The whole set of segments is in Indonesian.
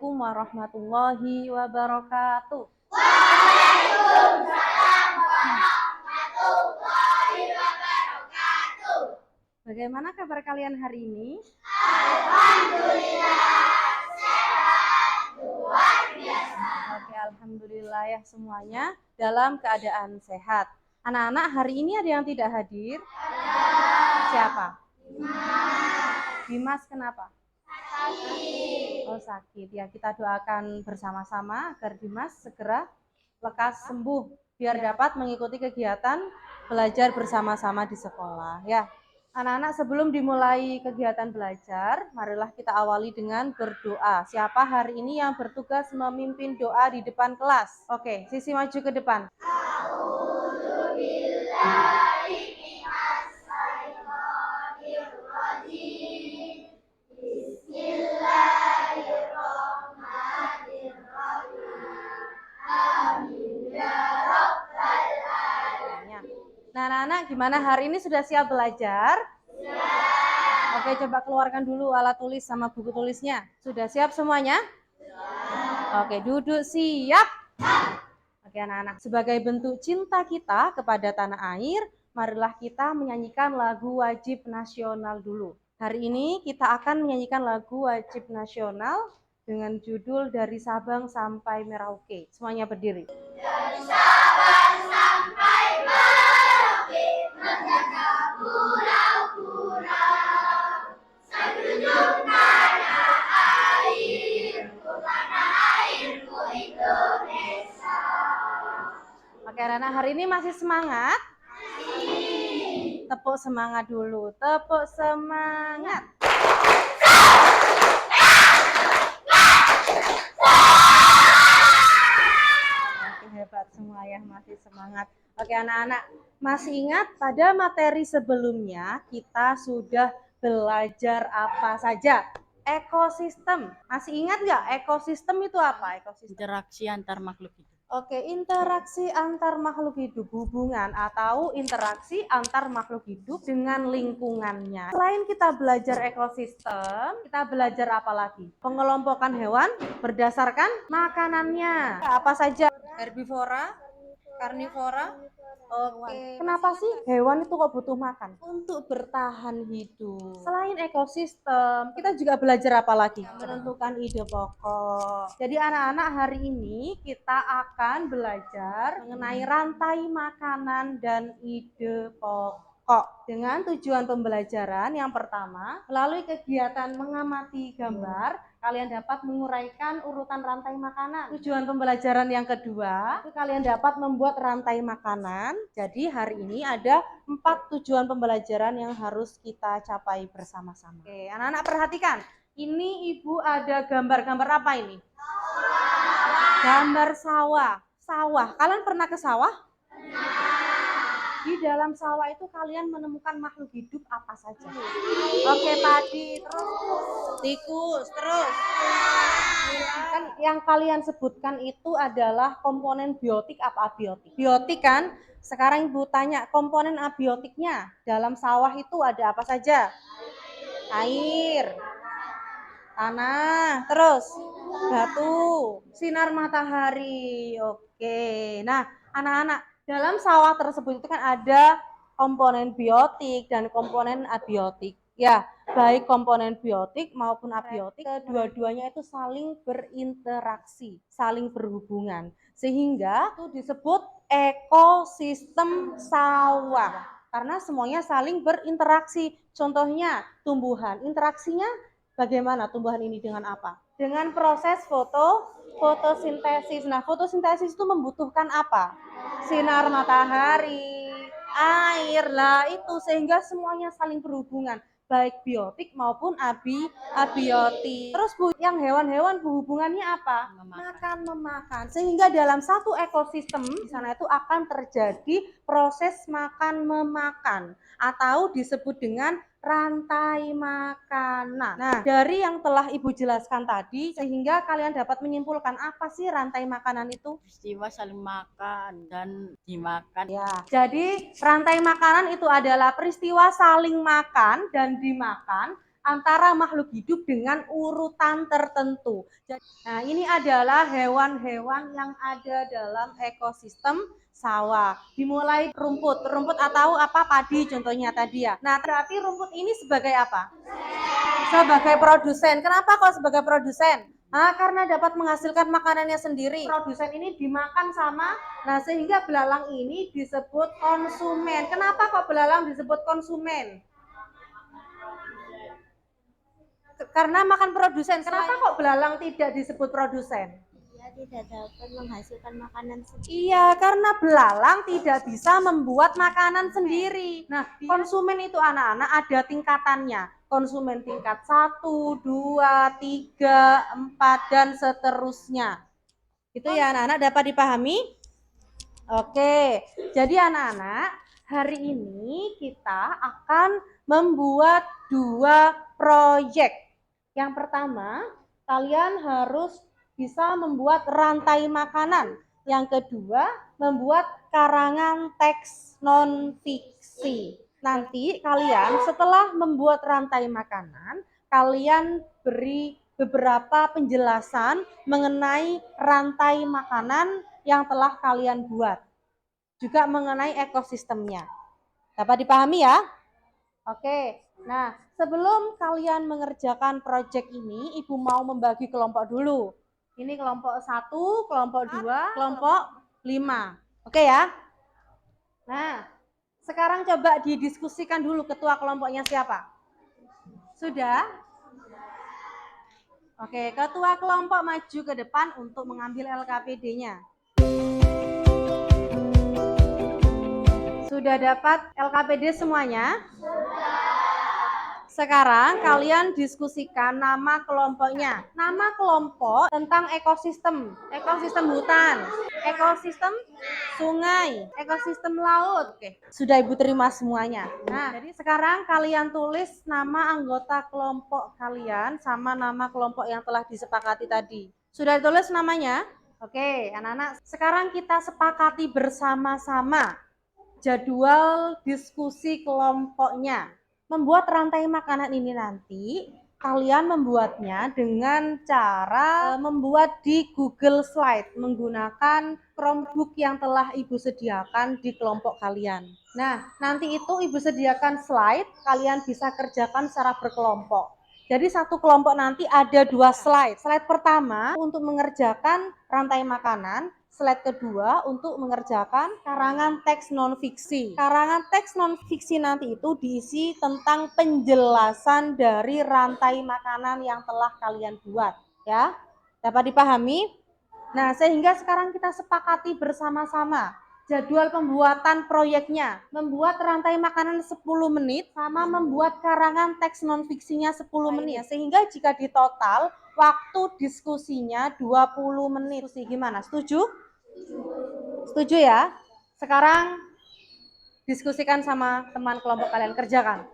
Assalamualaikum warahmatullahi wabarakatuh. Bagaimana kabar kalian hari ini? Oke, alhamdulillah ya semuanya dalam keadaan sehat. Anak-anak, hari ini ada yang tidak hadir? Siapa? Dimas, kenapa? Oh, sakit. Ya, kita doakan bersama-sama agar Dimas segera lekas sembuh biar dapat mengikuti kegiatan belajar bersama-sama di sekolah. Ya, anak-anak, sebelum dimulai kegiatan belajar, marilah kita awali dengan berdoa. Siapa hari ini yang bertugas memimpin doa di depan kelas? Oke, Sisi maju ke depan. Nah, anak-anak, gimana hari ini sudah siap belajar? Sudah. Oke, coba keluarkan dulu alat tulis sama buku tulisnya. Sudah siap semuanya? Sudah. Oke, duduk siap. Oke, anak-anak, sebagai bentuk cinta kita kepada tanah air, marilah kita menyanyikan lagu wajib nasional dulu. Hari ini kita akan menyanyikan lagu wajib nasional dengan judul Dari Sabang Sampai Merauke. Semuanya berdiri. Dari Sabang sampai Merauke, menjaga pulau-pulau, sanjungan tanah airku Indonesia. Oke, anak-anak, hari ini masih semangat? Masih. Tepuk semangat dulu, tepuk semangat. Hebat semua ya, masih semangat. Oke anak-anak, masih ingat pada materi sebelumnya kita sudah belajar apa saja? Ekosistem. Masih ingat nggak ekosistem itu apa? Ekosistem. Interaksi antar makhluk hidup. Oke, interaksi antar makhluk hidup, hubungan atau interaksi antar makhluk hidup dengan lingkungannya. Selain kita belajar ekosistem, kita belajar apa lagi? Pengelompokan hewan berdasarkan makanannya. Apa saja? Herbivora, karnivora. Oke. Kenapa sih hewan itu kok butuh makan? Untuk bertahan hidup. Selain ekosistem, kita juga belajar apa lagi? Menentukan ide pokok. Jadi anak-anak, hari ini kita akan belajar mengenai rantai makanan dan ide pokok. Dengan tujuan pembelajaran yang pertama, melalui kegiatan mengamati gambar, kalian dapat menguraikan urutan rantai makanan. Tujuan pembelajaran yang kedua, kalian dapat membuat rantai makanan. Jadi hari ini ada 4 tujuan pembelajaran yang harus kita capai bersama-sama. Oke, anak-anak perhatikan. Ini Ibu ada gambar-gambar apa ini? Gambar sawah. Sawah. Kalian pernah ke sawah? Di dalam sawah itu kalian menemukan makhluk hidup apa saja? Oke, padi, terus tikus, terus kan yang kalian sebutkan itu adalah komponen biotik apa abiotik? Biotik kan? Sekarang Ibu tanya, komponen abiotiknya dalam sawah itu ada apa saja? Air, tanah, terus batu, sinar matahari. Oke. Nah, anak-anak, dalam sawah tersebut itu kan ada komponen biotik dan komponen abiotik. Ya, baik komponen biotik maupun abiotik, kedua-duanya itu saling berinteraksi, saling berhubungan. Sehingga itu disebut ekosistem sawah. Karena semuanya saling berinteraksi. Contohnya tumbuhan, interaksinya bagaimana tumbuhan ini dengan apa? Dengan proses fotosintesis. Nah, fotosintesis itu membutuhkan apa? Sinar matahari, air lah itu, sehingga semuanya saling berhubungan, baik biotik maupun abiotik. Terus Bu, yang hewan-hewan hubungannya apa? Makan memakan. Sehingga dalam satu ekosistem di sana itu akan terjadi proses makan memakan atau disebut dengan rantai makanan. Nah, dari yang telah Ibu jelaskan tadi, sehingga kalian dapat menyimpulkan apa sih rantai makanan itu? Peristiwa saling makan dan dimakan. Ya, jadi rantai makanan itu adalah peristiwa saling makan dan dimakan antara makhluk hidup dengan urutan tertentu. Nah, ini adalah hewan-hewan yang ada dalam ekosistem sawah. Dimulai rumput atau apa padi contohnya tadi ya. Nah, berarti rumput ini sebagai apa? Sebagai produsen. Kenapa kok sebagai produsen? Karena dapat menghasilkan makanannya sendiri. Produsen ini dimakan sama, nah sehingga belalang ini disebut konsumen. Kenapa kok belalang disebut konsumen? Karena makan produsen. Kenapa kok belalang tidak disebut produsen? Dia tidak dapat menghasilkan makanan sendiri. Iya, karena belalang tidak bisa membuat makanan sendiri. Nah, konsumen itu anak-anak ada tingkatannya. Konsumen tingkat 1, 2, 3, 4, dan seterusnya. Itu ya anak-anak dapat dipahami? Oke, jadi anak-anak hari ini kita akan membuat 2 proyek. Yang pertama, kalian harus bisa membuat rantai makanan. Yang kedua, membuat karangan teks non-fiksi. Nanti kalian setelah membuat rantai makanan, kalian beri beberapa penjelasan mengenai rantai makanan yang telah kalian buat. Juga mengenai ekosistemnya. Dapat dipahami ya? Oke, nah sebelum kalian mengerjakan proyek ini, Ibu mau membagi kelompok dulu. Ini kelompok 1, kelompok 2, kelompok 5. Oke ya? Nah, sekarang coba didiskusikan dulu ketua kelompoknya siapa? Sudah? Oke, ketua kelompok maju ke depan untuk mengambil LKPD-nya. Sudah dapat LKPD semuanya? Sekarang kalian diskusikan nama kelompoknya. Nama kelompok tentang ekosistem, ekosistem hutan, ekosistem sungai, ekosistem laut. Oke, sudah Ibu terima semuanya. Nah, jadi sekarang kalian tulis nama anggota kelompok kalian sama nama kelompok yang telah disepakati tadi. Sudah ditulis namanya? Oke, anak-anak, sekarang kita sepakati bersama-sama jadwal diskusi kelompoknya. Membuat rantai makanan ini nanti kalian membuatnya dengan cara membuat di Google Slide menggunakan Chromebook yang telah Ibu sediakan di kelompok kalian. Nah, nanti itu Ibu sediakan slide, kalian bisa kerjakan secara berkelompok. Jadi satu kelompok nanti ada 2 slide. Slide pertama untuk mengerjakan rantai makanan. Slide kedua untuk mengerjakan karangan teks non-fiksi. Karangan teks non-fiksi nanti itu diisi tentang penjelasan dari rantai makanan yang telah kalian buat. Ya, dapat dipahami? Nah, sehingga sekarang kita sepakati bersama-sama jadwal pembuatan proyeknya. Membuat rantai makanan 10 menit sama membuat karangan teks non-fiksinya 10 menit. Sehingga jika ditotal, waktu diskusinya 20 menit. Gimana? Setuju? Setuju ya? Sekarang diskusikan sama teman kelompok kalian, kerjakan.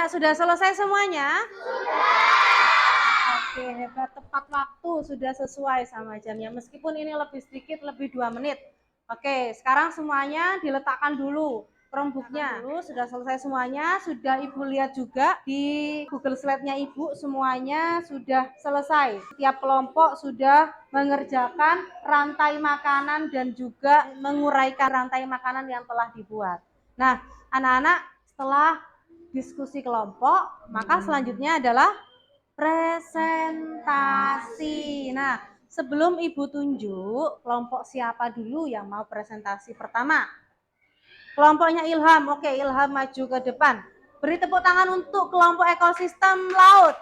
Sudah selesai semuanya? Oke, hebat, tepat waktu, sudah sesuai sama jamnya. Meskipun ini lebih sedikit, lebih 2 menit. Oke, sekarang semuanya diletakkan dulu Chromebook-nya. Sudah selesai semuanya, sudah Ibu lihat juga di Google Slide-nya Ibu, semuanya sudah selesai. Setiap kelompok sudah mengerjakan rantai makanan dan juga menguraikan rantai makanan yang telah dibuat. Nah, anak-anak, setelah diskusi kelompok, maka selanjutnya adalah presentasi. Nah, Sebelum Ibu tunjuk, kelompok siapa dulu yang mau presentasi pertama? Kelompoknya Ilham. Oke, Ilham maju ke depan. Beri tepuk tangan untuk kelompok ekosistem laut.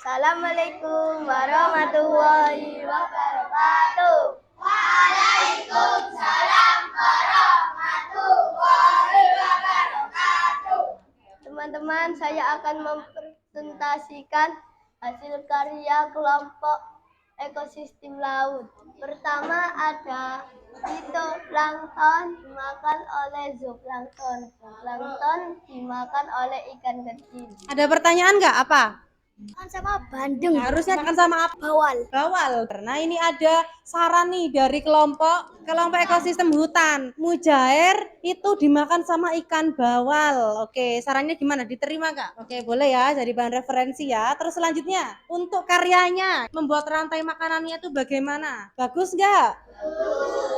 Assalamualaikum warahmatullahi wabarakatuh. Waalaikumsalam warahmatullahi wabarakatuh. Teman-teman, saya akan mempresentasikan hasil karya kelompok ekosistem laut. Pertama ada fitoplankton dimakan oleh zooplankton. Zooplankton dimakan oleh ikan kecil. Ada pertanyaan nggak? Apa? Makan sama bandeng. Harusnya makan sama apa? Bawal. Bawal. Nah, ini ada saran nih dari kelompok ekosistem hutan. Mujair itu dimakan sama ikan bawal. Oke, sarannya gimana? Diterima nggak? Oke, boleh ya, jadi bahan referensi ya. Terus selanjutnya, untuk karyanya, membuat rantai makanannya itu bagaimana? Bagus nggak?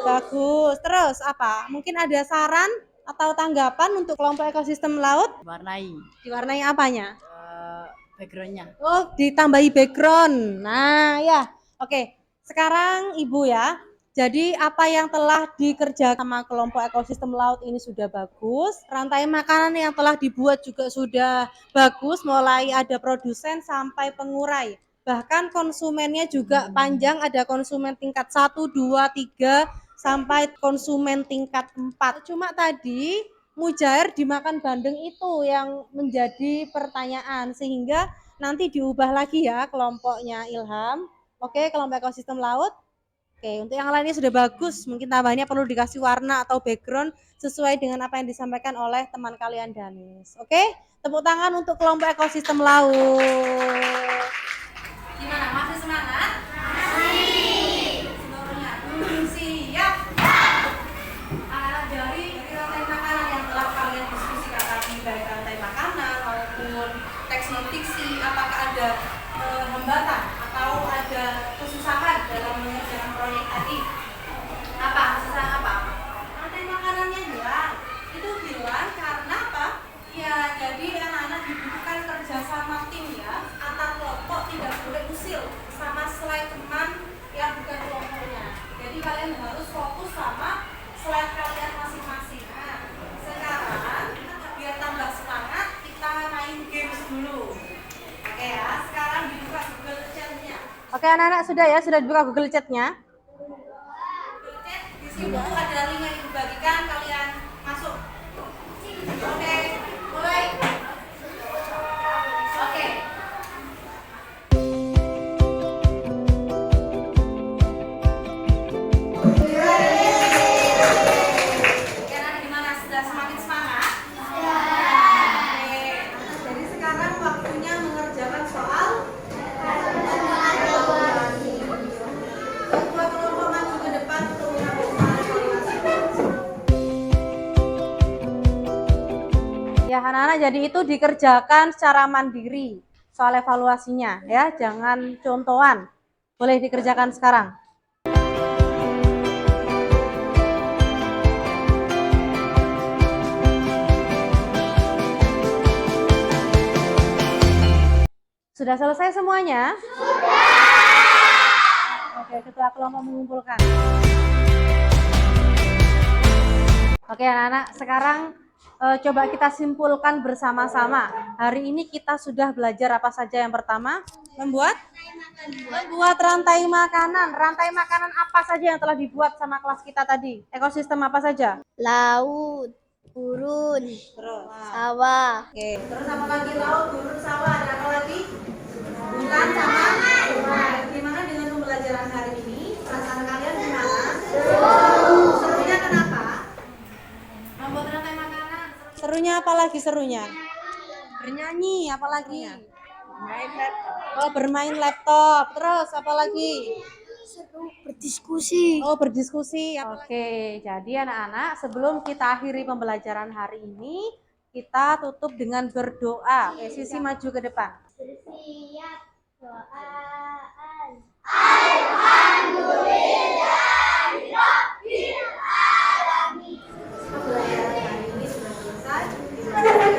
Bagus. Terus apa? Mungkin ada saran atau tanggapan untuk kelompok ekosistem laut? Warnai Diwarnai apanya? backgroundnya. Oh, ditambahi background. Nah, ya. Oke. Sekarang Ibu ya. Jadi apa yang telah dikerjakan sama kelompok ekosistem laut ini sudah bagus. Rantai makanan yang telah dibuat juga sudah bagus, mulai ada produsen sampai pengurai. Bahkan konsumennya juga panjang, ada konsumen tingkat 1, 2, 3 sampai konsumen tingkat 4. Cuma tadi Mujair dimakan bandeng itu yang menjadi pertanyaan, sehingga nanti diubah lagi ya kelompoknya Ilham. Oke, kelompok ekosistem laut. Oke, untuk yang lainnya sudah bagus, mungkin tambahnya perlu dikasih warna atau background sesuai dengan apa yang disampaikan oleh teman kalian Danis. Oke, tepuk tangan untuk kelompok ekosistem laut. Gimana, masih semangat? Masih. Seluruhnya siap. Dari rantai makanan yang telah kalian diskusikan tadi, baik rantai makanan maupun teks non fiksi, apakah ada hambatan atau ada kesusahan dalam mengerjakan proyek tadi? Apa? Kesusahan apa? Rantai makanannya hilang. Itu hilang karena apa? Ya, jadi anak-anak dibutuhkan kerjasama tim ya, antar kelompok, tidak boleh usil sama slide teman yang bukan kelompoknya. Jadi kalian harus fokus sama slide kalian masing-masing. Nah, sekarang biar tambah semangat, kita main games dulu. Oke ya, sekarang dibuka Google Chat-nya. Oke anak-anak, sudah ya, sudah dibuka Google Chat-nya. Google Chat di situ ada link yang dibagikan, kalian masuk. Oke, mulai. Oke. Ya anak-anak, jadi itu dikerjakan secara mandiri soal evaluasinya ya, jangan contohan. Boleh dikerjakan sekarang. Sudah selesai semuanya? Sudah. Oke, ketua kelompok mengumpulkan. Oke anak-anak, sekarang coba kita simpulkan bersama-sama. Hari ini kita sudah belajar apa saja? Yang pertama, membuat rantai makanan. Rantai makanan apa saja yang telah dibuat sama kelas kita tadi? Ekosistem apa saja? Laut, gurun, Terus sawah. Oke, terus apa lagi? Laut, gurun, sawah. Ada apa lagi? Hutan sama sungai. Gimana dengan pembelajaran hari ini? Perasaan kalian gimana? Serunya kenapa? Membuat rantai makanan. Serunya apa lagi serunya? Bernyanyi, apa lagi? Bermain laptop. Oh, bermain laptop. Terus apa lagi? Seru berdiskusi. Oh, berdiskusi. Oke, jadi anak-anak, sebelum kita akhiri pembelajaran hari ini, kita tutup dengan berdoa. Oke, Sisi maju ke depan. Bersiap doaan. Pembelajaran hari ini sudah selesai.